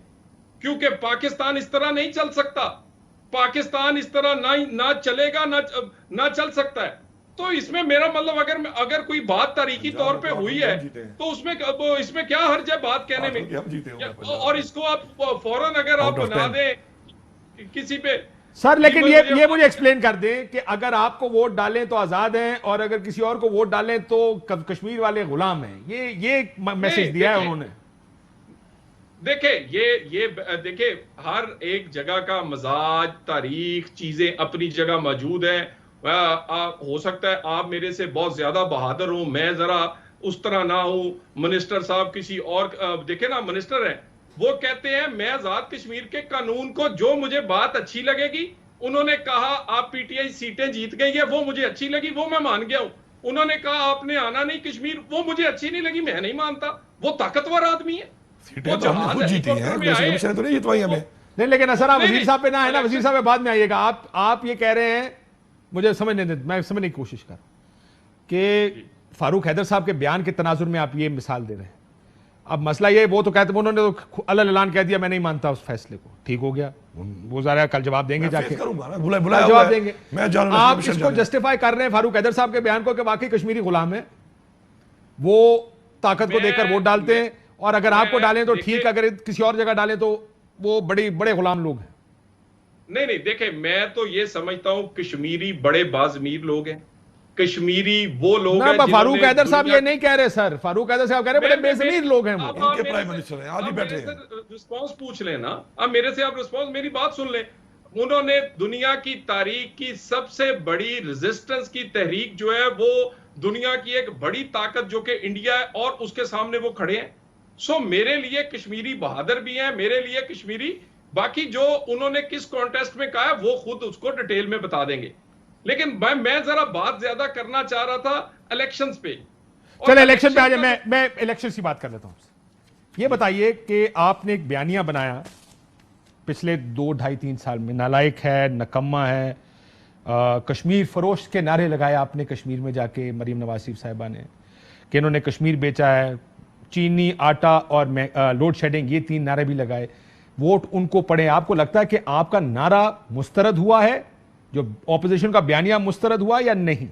क्योंकि पाकिस्तान इस तरह नहीं चल सकता। पाकिस्तान इस तरह ना चलेगा, ना चल सकता है। तो इसमें मेरा मतलब, अगर कोई बात तारीखी तौर पे हुई है तो इसमें क्या हर्ज है बात कहने में? और इसको आप फौरन अगर आप बना दें किसी पे। सर लेकिन ये मुझे एक्सप्लेन कर दें कि अगर आपको वोट डालें तो आजाद हैं, और अगर किसी और को वोट डालें तो कश्मीर वाले गुलाम हैं। ये मैसेज दिया है उन्होंने। देखिए, हर एक जगह का मजाज, तारीख, चीजें अपनी जगह मौजूद है। हो सकता है आप मेरे से बहुत ज्यादा बहादुर हूं, मैं जरा उस तरह ना हूं। मिनिस्टर साहब किसी और, देखे ना, मिनिस्टर है, वो कहते हैं मैं आजाद कश्मीर के कानून को, जो मुझे बात अच्छी लगेगी, उन्होंने कहा आप पीटीआई सीटें जीत गई है, वो मुझे अच्छी लगी, वो मैं मान गया हूं। उन्होंने कहा आपने आना नहीं कश्मीर, वो मुझे अच्छी नहीं लगी, मैं नहीं मानता। वो ताकतवर आदमी है। सीटें तो हमने खुद जीती हैं, कमीशन तो नहीं जितवाई हमें। नहीं, लेकिन सर आप वजीर साहब पे ना है ना, वजीर साहब पे बाद में आइएगा। आप ये कह रहे हैं, मुझे समझने दें, मैं समझने की कोशिश कर कि फारूक हैदर साहब के बयान के तनाजुर में आप ये मिसाल दे रहे हैं। अब मसला ये, वो तो कहते हैं, उन्होंने तो अलग ऐलान कह दिया मैं नहीं मानता उस फैसले को, ठीक हो गया, वो ज़रा कल जवाब देंगे, जाके जवाब देंगे। आप इसको जस्टिफाई कर रहे हैं फारूक हैदर साहब के बयान को कि वाकई कश्मीरी गुलाम है, वो ताकत को देकर वोट डालते हैं, और अगर आपको डालें तो ठीक, अगर किसी और जगह डालें तो वो बड़े गुलाम लोग हैं। नहीं, देखे, मैं तो ये समझता हूं कश्मीरी बड़े बाज़मीर लोग हैं। कश्मीरी वो लोग हैं। फारूक हैदर साहब ये नहीं कह रहे सर, फारूक हैदर साहब कह रहे बड़े बेज़मीर लोग हैं। उनके प्राइम मिनिस्टर हैं, आज ही बैठे हैं। रिस्पांस पूछ लेना, अब मेरे से आप रिस्पांस, मेरी बात सुन लें। उन्होंने दुनिया की तारीख की सबसे बड़ी रेजिस्टेंस की तहरीक जो है, वो दुनिया की एक बड़ी ताकत जो कि इंडिया है, और उसके सामने वो खड़े हैं। सो मेरे लिए कश्मीरी बहादुर भी हैं, मेरे लिए कश्मीरी, बाकी जो उन्होंने किस कॉन्टेस्ट में कहा है वो खुद उसको डिटेल में बता देंगे। लेकिन मैं जरा बात ज्यादा करना चाह रहा था इलेक्शंस पे। चलो इलेक्शन पे आ जाए, मैं इलेक्शन की बात कर लेता हूं। ये बताइए कि आपने एक बयानिया बनाया पिछले 2, 2.5, 3 साल में, नालायक है, नकम्मा है, कश्मीर फरोश के नारे लगाए आपने कश्मीर में जाके, मरीम नवाज शरीफ साहिबा ने, कि इन्होंने कश्मीर बेचा है, चीनी, आटा और लोड शेडिंग, ये 3 नारे भी लगाए। वोट उनको पड़े। आपको लगता है कि आपका नारा मुस्तरद हुआ है, जो ऑपोजिशन का बयानिया मुस्तरद हुआ या नहीं?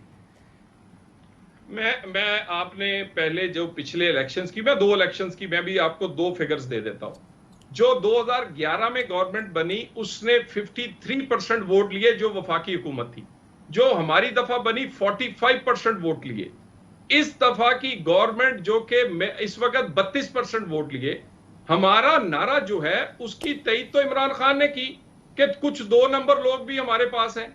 मैं आपने पहले जो पिछले इलेक्शंस की, मैं 2 इलेक्शंस की मैं भी आपको 2 फिगर्स दे देता हूं। जो 2011 में गवर्नमेंट बनी उसने 53% वोट लिए जो वफाकी हुकूमत थी। जो हमारी दफा बनी 45% वोट लिए। इस दफा की गवर्नमेंट जो कि इस वक्त 32% वोट लिए। हमारा नारा जो है उसकी तईद तो इमरान खान ने की कि कुछ 2 नंबर लोग भी हमारे पास हैं।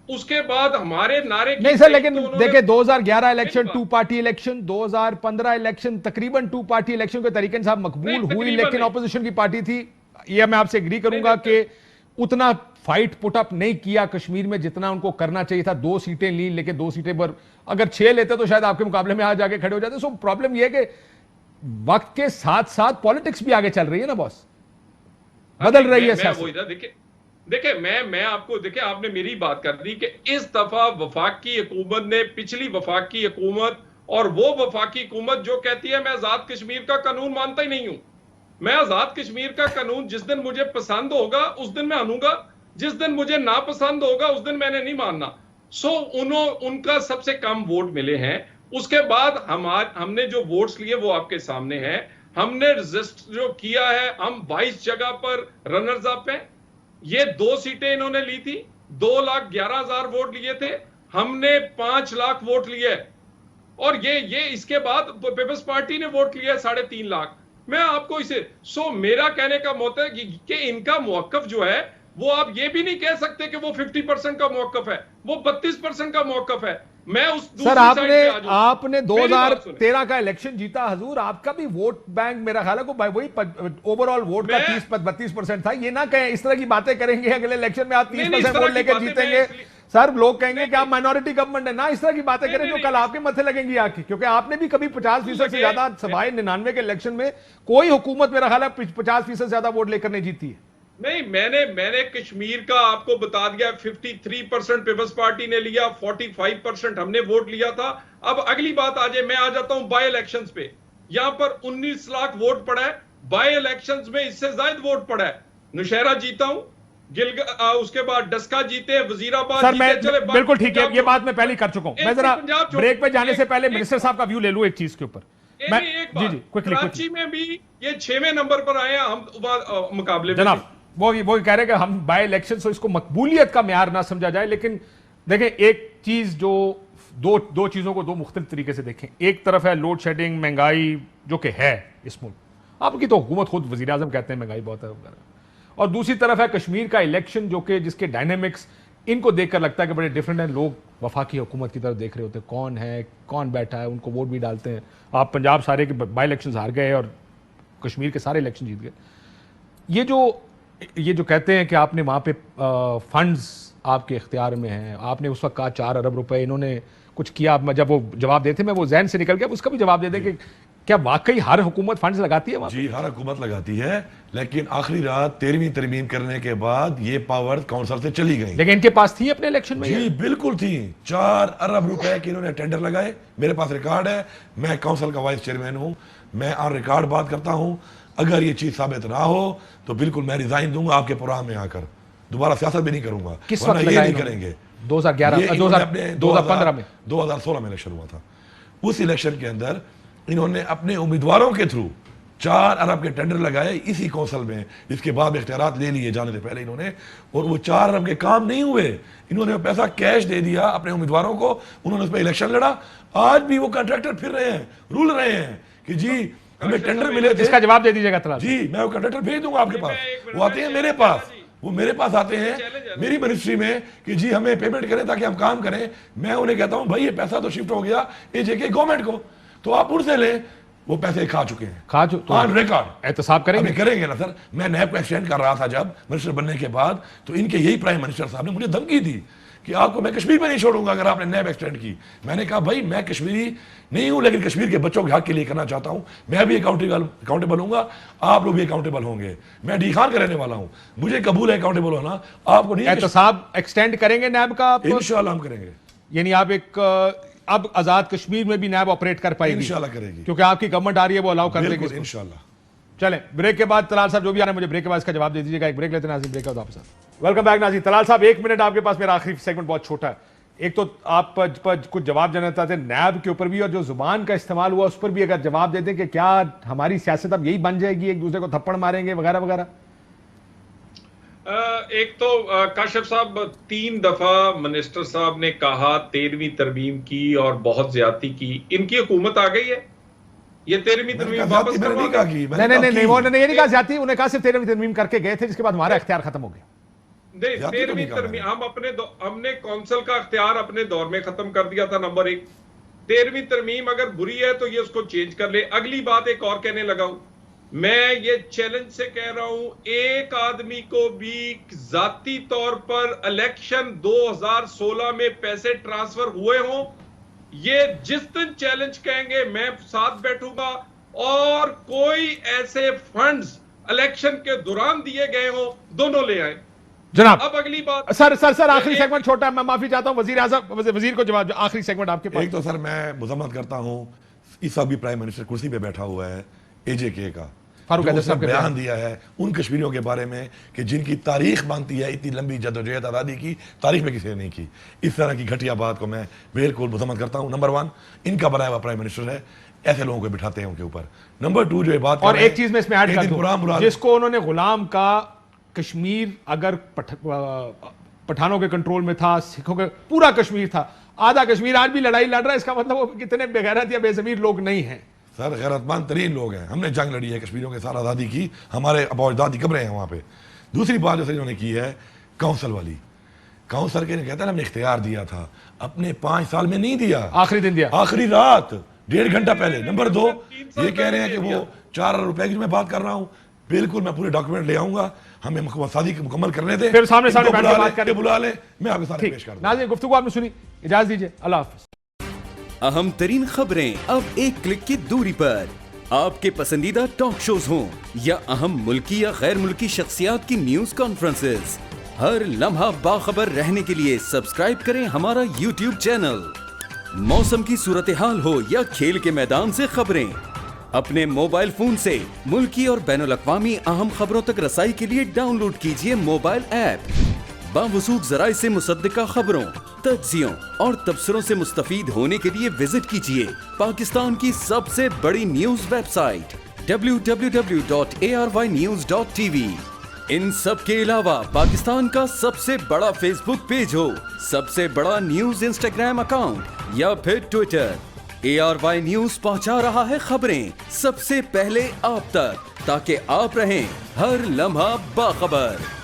उसके बाद हमारे नारे की नहीं सर, तईद लेकिन तो उन्होंने- देखिए 2011 इलेक्शन नहीं, 2 पार्टी इलेक्शन, 2015 इलेक्शन तकरीबन 2 पार्टी इलेक्शन के तरीके से मकबूल नहीं, हुई, तकरीबन लेकिन नहीं। ऑपोजिशन की पार्टी थी। यह मैं आपसे एग्री करूंगा नहीं, कि उतना फाइट पुटअप नहीं किया कश्मीर में जितना उनको करना चाहिए था। 2 सीटें ली, लेकिन 2 सीटें पर अगर 6 लेते तो शायद आपके मुकाबले में आज आगे खड़े हो जाते। सो प्रॉब्लम यह है कि वक्त के साथ साथ पॉलिटिक्स भी आगे चल रही है ना बॉस, बदल रही है मैं सियासत। वही था। देखिए मैं आपको, देखिए आपने मेरी बात कर दी कि इस दफा वफाकी हुकूमत ने, पिछली वफाकी हुकूमत और वो वफाकी हुकूमत जो कहती है मैं आजाद कश्मीर का कानून मानता ही नहीं हूं। मैं आजाद कश्मीर का कानून जिस दिन मुझे पसंद होगा उस दिन मैं मानूंगा, जिस दिन मुझे नापसंद होगा उस दिन मैंने नहीं मानना। सो उनका सबसे कम वोट मिले हैं। उसके बाद हमने जो वोट्स लिए वो आपके सामने हैं। हमने रजिस्टर जो किया है, हम 22 जगह पर रनर्स अप हैं। ये 2 सीटें इन्होंने ली थी, 2,11,000 वोट लिए थे, हमने 5 लाख वोट लिए। और ये इसके बाद पीपल्स पार्टी ने वोट लिया 3.5 लाख। मैं आपको इसे मेरा कहने का मतलब है कि इनका मौकफ जो है वो आप ये भी नहीं कह सकते कि वो 50% का मौकफ है, वो 32% का मौकफ है। मैं उस सर आपने मेरी बात सुने। 2013 का इलेक्शन जीता हजूर, आपका भी वोट बैंक मेरा ख्याल है को वही ओवरऑल वोट का 30-32% था। ये ना कहें, इस तरह की बातें करेंगे अगले इलेक्शन में आप 30% वोट लेकर जीतेंगे सर, लोग कहेंगे कि आप माइनॉरिटी गवर्नमेंट है ना। इस तरह की बातें करें जो कल आपके मथे लगेंगी आके, क्योंकि आपने भी कभी 50% से ज्यादा सवाए 99 के इलेक्शन में कोई हुकूमत मेरा ख्याल है 50% से ज्यादा वोट लेकर नहीं जीती है। नहीं, मैंने कश्मीर का आपको बता दिया। 53% पीपल्स पार्टी ने लिया, 45% हमने वोट लिया था। अब अगली बात आ जाए, मैं आ जाता हूं बाय इलेक्शंस पे। यहां पर 19 लाख वोट पड़ा है, बाय इलेक्शंस में इससे ज्यादा वोट पड़ा है। नौशहरा जीता हूं, उसके बाद डस्का जीते, वजीराबाद सर जीते। मैं चले बिल्कुल ठीक है, ये बात मैं पहले ही कर चुका हूं। मैं जरा ब्रेक पे जाने से पहले मिनिस्टर साहब का व्यू ले लूं एक चीज के ऊपर। मैं एक बात, जी क्विकली कराची में भी ये 6वें नंबर पर आए हैं हम मुकाबले में। जनाब वो कह रहे हैं कि हम बाय इलेक्शन से इसको मकबूलियत का म्यार ना समझा जाए। लेकिन देखें एक चीज जो दो चीजों को 2 मुख्तलिफ तरीके से देखें। एक तरफ है लोड शेडिंग, महंगाई जो कि है इस मुल्क, आपकी तो हुकूमत खुद वजीर आजम कहते हैं महंगाई बहुत है वगैरह, और दूसरी तरफ है कश्मीर का इलेक्शन जो कि जिसके डायनेमिक्स इनको देखकर लगता है कि बड़े डिफरेंट हैं। लोग वफाकी हुकूमत की तरफ देख रहे होते हैं, कौन है कौन बैठा है, उनको वोट भी डालते हैं। आप पंजाब सारे के बाई इलेक्शन हार गए और कश्मीर के सारे इलेक्शन जीत गए। ये जो कहते हैं कि आपने वहाँ पे फंड्स आपके इख्तियार में हैं, आपने उस वक्त कहा 4 अरब रुपए इन्होंने कुछ किया। जब वो जवाब देते मैं वो जहन से निकल गया, उसका भी जवाब दे दें कि क्या वाकई हर हुकूमत फंड्स लगाती है वहाँ? जी हर हुकूमत लगाती है, लेकिन आखिरी रात 13वीं तरमीम करने के बाद ये पावर काउंसिल से चली गई। लेकिन इनके पास थी अपने इलेक्शन में? जी बिल्कुल थी। 4 अरब रुपए के इन्होंने टेंडर लगाए। मेरे पास रिकॉर्ड है, मैं काउंसिल का वाइस चेयरमैन हूं, मैं ऑन रिकॉर्ड बात करता हूं। अगर ये चीज साबित ना हो तो बिल्कुल मैं रिजाइन दूंगा आपके प्रोग्राम में आकर, दोबारा सियासत भी नहीं करूंगा। किस वरना वक्त ये नहीं करेंगे। 2016 में 2016 में इलेक्शन हुआ था। उस इलेक्शन के अंदर इन्होंने अपने उम्मीदवारों के थ्रू 4 अरब के टेंडर लगाए इसी कौंसल में, जिसके बाद इख्तियारात ले लिए जाने से पहले इन्होंने, और वो 4 अरब के काम नहीं हुए। इन्होंने पैसा कैश दे दिया अपने उम्मीदवारों को, उन्होंने उस पर इलेक्शन लड़ा। आज भी वो कॉन्ट्रैक्टर फिर रहे हैं, रूल रहे हैं कि जी हमें टेंडर मिले थे। इसका जवाब दे दीजिएगा तलाश। जी मैं वो कॉन्ट्रैक्टर भेज दूंगा आपके पास, वो आते हैं मेरे पास, वो मेरे पास आते हैं मेरी मिनिस्ट्री में कि जी हमें पेमेंट करें ताकि हम काम करें। मैं उन्हें कहता हूं भाई ये पैसा तो शिफ्ट हो गया एजेके गवर्नमेंट को, तो आप उनसे लें। वो पैसे खा चुके हैं, ऑन रिकॉर्ड। एहतसाब करेंगे ना सर। मैं नैब को एक्सटेंड कर रहा था जब मिनिस्टर बनने के बाद, तो इनके यही प्राइम मिनिस्टर साहब ने मुझे धमकी दी कि आपको मैं कश्मीर में नहीं छोड़ूंगा अगर आपने नैब एक्सटेंड की। मैंने कहा भाई मैं कश्मीरी नहीं हूं, लेकिन कश्मीर के बच्चों के हक के लिए करना चाहता हूं। मैं भी अकाउंटेबल हूंगा, आप लोग भी अकाउंटेबल होंगे। मैं डी खान का रहने वाला हूं, मुझे कबूल है अकाउंटेबल होना, आपको नहीं। एहतसाब एक्सटेंड करेंगे नैब का आप? इंशाल्लाह हम करेंगे। यानी आप अब आजाद कश्मीर में भी नैब ऑपरेट कर पाएगी? इंशाल्लाह करेगी, क्योंकि आपकी गवर्नमेंट आ रही है, वो अलाउ कर देगी इंशाल्लाह। चलें ब्रेक के बाद तलाल साहब जो भी आ रहे हैं मुझे ब्रेक के बाद इसका जवाब दे दीजिएगा। एक ब्रेक लेते हैं नाज़रीन, ब्रेक के बाद वापस। वेलकम बैक नाज़रीन। तलाल साहब 1 मिनट आपके पास, मेरा आखिरी सेगमेंट बहुत छोटा है। एक तो आप कुछ जवाब देना चाहते हैं नैब के ऊपर भी, और जो जुबान का इस्तेमाल हुआ उस पर भी अगर जवाब दे दें कि क्या हमारी सियासत अब यही बन जाएगी, एक दूसरे को थप्पड़ मारेंगे वगैरह वगैरह। एक तो काशिफ साहब 3 दफा मिनिस्टर साहब ने कहा 13वीं तरमीम की और बहुत ज्यादती की, इनकी हुकूमत आ गई है, ये 13वीं तरमीम वापस करवा नहीं, उन्होंने ये नहीं कहा ज्यादती, उन्होंने कहा सिर्फ 13वीं तरमीम करके गए थे, जिसके बाद हमारा इख्तियार खत्म हो गया। नहीं, 13वीं तरमीम हमने कौंसिल का इख्तियार अपने दौर में खत्म कर दिया था, नंबर 1। 13वीं तरमीम अगर बुरी है तो ये उसको चेंज कर ले। अगली बात एक और कहने लगा हूं, मैं ये चैलेंज से कह रहा हूं, एक आदमी को भी जाती तौर पर इलेक्शन 2016 में पैसे ट्रांसफर हुए हों, ये जिस दिन चैलेंज कहेंगे मैं साथ बैठूंगा, और कोई ऐसे फंड्स इलेक्शन के दौरान दिए गए हो दोनों ले आए। जनाब अब अगली बात सर आखिरी सेगमेंट छोटा है, मैं माफी चाहता हूं, वजीर को जवाब, आखिरी सेगमेंट आपके पास। एक तो सर मैं मुजम्मत करता हूं, इस वक्त भी प्राइम मिनिस्टर कुर्सी पे बैठा हुआ है एजेके का, फारूक जो हैदर उसने साहब के बयान दिया है उन कश्मीरियों के बारे में कि जिनकी तारीख मानती है इतनी लंबी जदोजहद आज़ादी की तारीख में किसी ने नहीं की। इस तरह की घटिया बात को मैं बिल्कुल मुजम्मत करता हूं। नंबर 1 इनका बनाया हुआ प्राइम मिनिस्टर है, ऐसे लोगों को बिठाते हैं उनके ऊपर। नंबर 2 जो ये बात, और एक चीज में इसमें ऐड कर दूं, जिसको उन्होंने गुलाम का, कश्मीर अगर पठानों के कंट्रोल में था, सिखों के, पूरा कश्मीर था, आधा कश्मीर आज भी लड़ाई लड़ रहा है, इसका मतलब वो कितने बेगैरत या बेज़मीर लोग नहीं हैं। सर गैरतमंद तरीन लोग हैं, हमने जंग लड़ी है कश्मीरियों के साथ, आज़ादी की, हमारे अबौजदाद की कब्रें हैं वहाँ पे। दूसरी बात जो इन्होंने की है काउंसिल वाली, काउंसिल के कहता है हमने इख्तियार दिया था, अपने 5 साल में नहीं दिया, आखिरी दिन दिया, आखिरी रात 1.5 घंटा पहले। नंबर 2 ये कह रहे हैं कि वो 4 रुपए की मैं बात कर रहा हूँ, बिल्कुल मैं पूरे डॉक्यूमेंट ले आऊंगा, हमें शादी मुकम्मल करने दे, फिर सामने बैठ के बात करें, बुला ले, मैं आपके साथ पेश कर दूं। नाज़रीन गुफ्तगू आपने सुनी, इजाजत दीजिए, अल्लाह हाफ़िज़। अहम तरीन खबरें अब एक क्लिक की दूरी पर, आपके पसंदीदा टॉक शोज हों या अहम मुल्की या गैर मुल्की शख्सियात की न्यूज कॉन्फ्रेंसेस, हर लम्हा बाखबर रहने के लिए सब्सक्राइब करें हमारा YouTube चैनल। मौसम की सूरत हाल हो या खेल के मैदान से खबरें, अपने मोबाइल फोन से मुल्की और बैनुल-अक़वामी अहम खबरों तक रसाई के लिए डाउनलोड कीजिए मोबाइल ऐप। बावसूख ज़राए से मुसद्दिका खबरों, तज्ज़ियों और तबसरों से मुस्तफ़ीद होने के लिए विजिट कीजिए पाकिस्तान की सबसे बड़ी न्यूज वेबसाइट www.arYnews.tv। इन सब के अलावा पाकिस्तान का सबसे बड़ा फेसबुक पेज हो, सबसे बड़ा न्यूज इंस्टाग्राम अकाउंट या फिर ट्विटर, ARY न्यूज पहुंचा रहा है खबरें सबसे पहले आप तक, ताकि आप रहें हर लम्हा बाखबर।